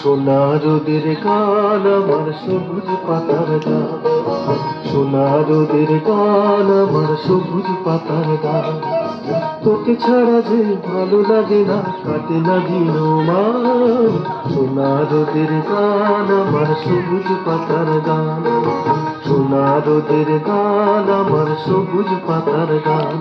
সোনা রোদের গান আমার সবুজ পাতার গান, সোনা রোদের গান আমার সবুজ পাতার গান। তোকে ছাড়া যে ভালো লাগে না, কাটে না দিন মান। সোনা রোদের গান আমার সবুজ পাতার গান, সোনা রোদের গান আমার সবুজ পাতার গান।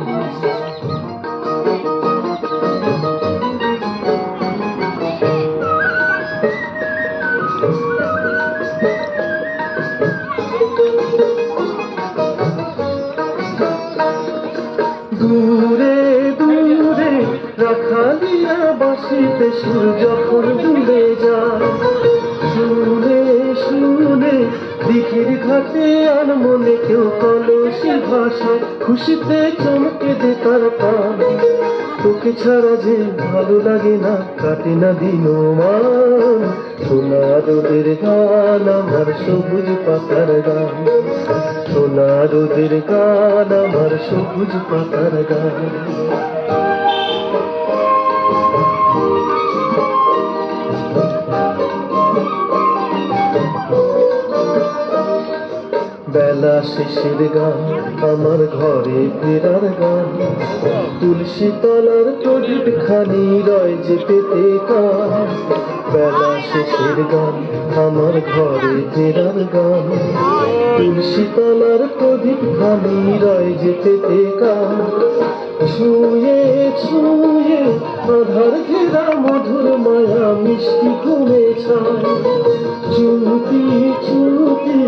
দূরে দূরে রাখালিয়া বাসিতে সুর যখন ডুবে যায়, শুনে শুনে দিঘির ঘাটে আর মনে কেউ কলসি ভাষায় খুশিতে চমকে দে তার প্রাণ। তোকে ছাড়া যে ভালো লাগে না, কাটে না দিন মান। সোনা রোদের গান আমার সবুজ পাতার গান, সোনা রোদের গান আমার সবুজ পাতার গান। বেলা শেষের গান আমার ঘরে ফেরার গান, তুলসী তলার প্রদীপ খানি রয় যে পেতে কান। বেলা শেষের গান আমার ঘরে ফেরার গান, তুলসী তলার প্রদীপ খানি রয় যে পেতে কান। ছুঁয়ে ছুঁয়ে আধার ঘেরা মধুর মায়া মিষ্টি ঘুমে ছায়, চুমকি চুমকি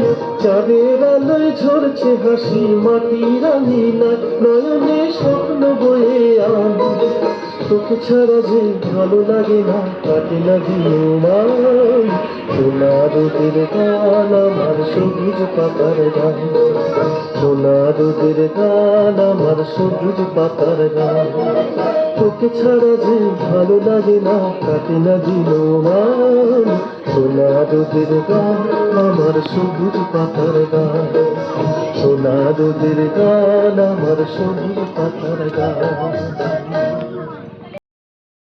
চাঁদের আলোয় ঝরছে হাসি, মাটির আঙিনায় নয়নে স্বপ্ন বয়ে আন। তোকে ছাড়া যে ভালো লাগে না, কাটে না দিন মান। সোনা রোদের গান আমার সবুজ পাতার গান, সোনা রোদের গান আমার সবুজ পাতার গান। তোকে ছাড়া যে ভালো লাগে না, কাটে না দিন মান। সোনা রোদের গান আমার সবুজ পাতার গান, সোনা রোদের গান আমার সবুজ পাতার গান।